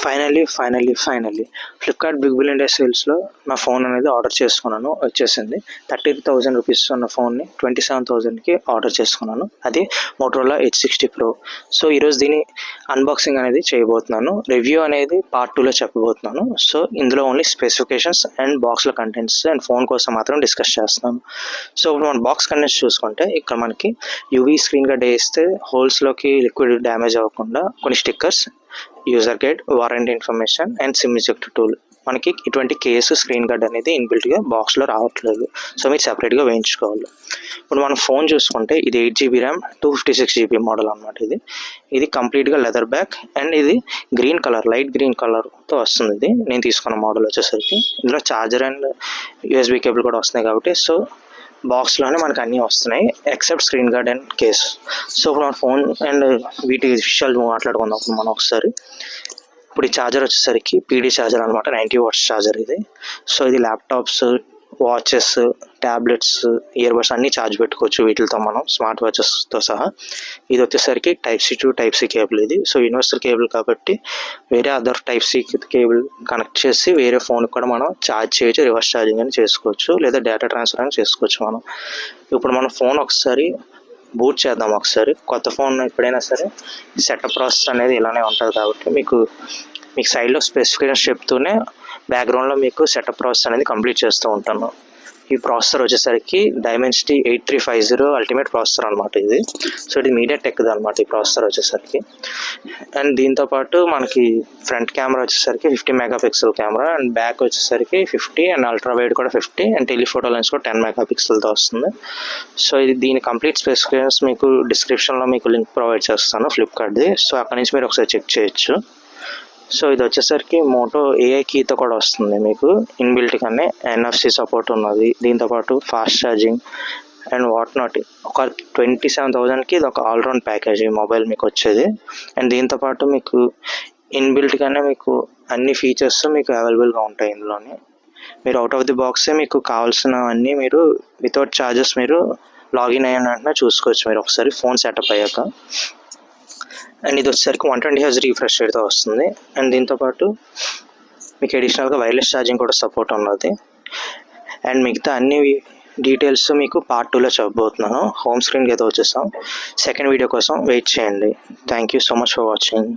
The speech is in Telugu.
Finally Flipkart big billion day సేల్స్లో నా ఫోన్ అనేది ఆర్డర్ చేసుకున్నాను. వచ్చేసింది 30,000 రూపీస్ ఉన్న ఫోన్ని 27,000కి ఆర్డర్ చేసుకున్నాను. అది మోటరోలా H60 Pro. సో ఈరోజు దీని అన్బాక్సింగ్ అనేది చేయబోతున్నాను. రివ్యూ అనేది పార్ట్ 2లో చెప్పబోతున్నాను. సో ఇందులో ఓన్లీ స్పెసిఫికేషన్స్ అండ్ బాక్స్లో కంటెంట్స్ అండ్ ఫోన్ కోసం మాత్రం డిస్కస్ చేస్తున్నాను. సో ఇప్పుడు మన బాక్స్ కంటెంట్స్ చూసుకుంటే ఇక్కడ మనకి యూవీ స్క్రీన్ గార్డ్ వేస్తే హోల్స్లోకి లిక్విడ్ డ్యామేజ్ అవ్వకుండా కొన్ని stickers, user guide, warranty information and SIM ejector tool. మనకి ఇటువంటి కేసు స్క్రీన్ గార్డ్ అనేది ఇన్బిల్ట్గా బాక్స్లో రావట్లేదు. సో మీరు సెపరేట్గా వేయించుకోవాలి. ఇప్పుడు మనం ఫోన్ చూసుకుంటే ఇది 8GB ర్యామ్ 256GB మోడల్ అనమాట. ఇది కంప్లీట్గా లెదర్ బ్యాక్ అండ్ ఇది గ్రీన్ కలర్, లైట్ గ్రీన్ కలర్తో వస్తుంది. ఇది నేను తీసుకున్న మోడల్ వచ్చేసరికి ఇందులో ఛార్జర్ అండ్ USB కేబుల్ కూడా వస్తున్నాయి కాబట్టి సో బాక్స్లోనే మనకు అన్నీ వస్తున్నాయి except screen guard and case. So ఇప్పుడు మన ఫోన్ అండ్ వీటి విషయాలు మాట్లాడుకుందాం మనం ఒకసారి. ఇప్పుడు ఈ ఛార్జర్ వచ్చేసరికి పీడీ ఛార్జర్ అనమాట, 90 watts ఛార్జర్ ఇది. సో ఇది ల్యాప్టాప్స్, వాచెస్, ట్యాబ్లెట్స్, ఇయర్బడ్స్ అన్నీ ఛార్జ్ పెట్టుకోవచ్చు వీటితో మనం, స్మార్ట్ వాచెస్తో సహా. ఇది వచ్చేసరికి Type-C to Type-C కేబుల్ ఇది. సో యూనివర్సల్ కేబుల్ కాబట్టి వేరే అదర్ Type-C కేబుల్ కనెక్ట్ చేసి వేరే ఫోన్కి కూడా మనం ఛార్జ్ చేయొచ్చు, రివర్స్ ఛార్జింగ్ అని చేసుకోవచ్చు, లేదా డేటా ట్రాన్స్ఫర్ అని చేసుకోవచ్చు మనం. ఇప్పుడు మన ఫోన్ ఒకసారి బూట్ చేద్దాం. ఒకసారి కొత్త ఫోన్ ఎప్పుడైనా సరే సెటప్ ప్రాసెస్ అనేది ఇలానే ఉంటుంది కాబట్టి మీకు సైడ్లో స్పెసిఫికేషన్స్ చెప్తూనే బ్యాక్గ్రౌండ్లో మీకు సెటప్ ప్రాసెస్ అనేది కంప్లీట్ చేస్తూ ఉంటాను. ఈ ప్రాసెసర్ వచ్చేసరికి Dimensity 8350 అల్టిమేట్ ప్రాసెసర్ అనమాట ఇది. సో ఇది మీడియాటెక్ది అనమాట ఈ ప్రాసెసర్ వచ్చేసరికి. అండ్ దీంతోపాటు మనకి ఫ్రంట్ కెమెరా వచ్చేసరికి 50 MP కెమెరా అండ్ బ్యాక్ వచ్చేసరికి 50 అండ్ అల్ట్రా వైడ్ కూడా 50 అండ్ టెలిఫోటో లెన్స్ కూడా 10 MP వస్తుంది. సో ఇది దీని కంప్లీట్ స్పెసిఫికేషన్స్ మీకు డిస్క్రిప్షన్లో మీకు లింక్ ప్రొవైడ్ చేస్తాను ఫ్లిప్కార్ట్ది. సో అక్కడి నుంచి మీరు ఒకసారి చెక్ చేయొచ్చు. సో ఇది వచ్చేసరికి మోటో AI కీతో కూడా వస్తుంది మీకు ఇన్బిల్ట్గానే. NFC సపోర్ట్ ఉన్నది, దీంతోపాటు fast charging and what not. ఒక 27,000కి ఇది ఒక ఆల్రౌండ్ ప్యాకేజ్ ఈ మొబైల్ మీకు వచ్చేది. అండ్ దీంతోపాటు మీకు ఇన్బిల్ట్గానే మీకు అన్ని ఫీచర్స్ మీకు అవైలబుల్గా ఉంటాయి ఇందులోనే. మీరు అవుట్ ఆఫ్ ది బాక్సే మీకు కావాల్సినవన్నీ మీరు వితౌట్ ఛార్జెస్ మీరు లాగిన్ అయిన వెంటనే చూసుకోవచ్చు మీరు ఒకసారి ఫోన్ సెటప్ అయ్యాక. అండ్ ఇది వచ్చేసరికి 120Hz రీఫ్రెష్ రేట్తో వస్తుంది. అండ్ దీంతోపాటు మీకు అడిషనల్గా వైర్లెస్ ఛార్జింగ్ కూడా సపోర్ట్ ఉన్నది. అండ్ మిగతా అన్ని డీటెయిల్స్ మీకు పార్ట్ 2లో చెప్పబోతున్నాను. హోమ్ స్క్రీన్కి అయితే వచ్చేస్తాం. సెకండ్ వీడియో కోసం వెయిట్ చేయండి. Thank you so much for watching.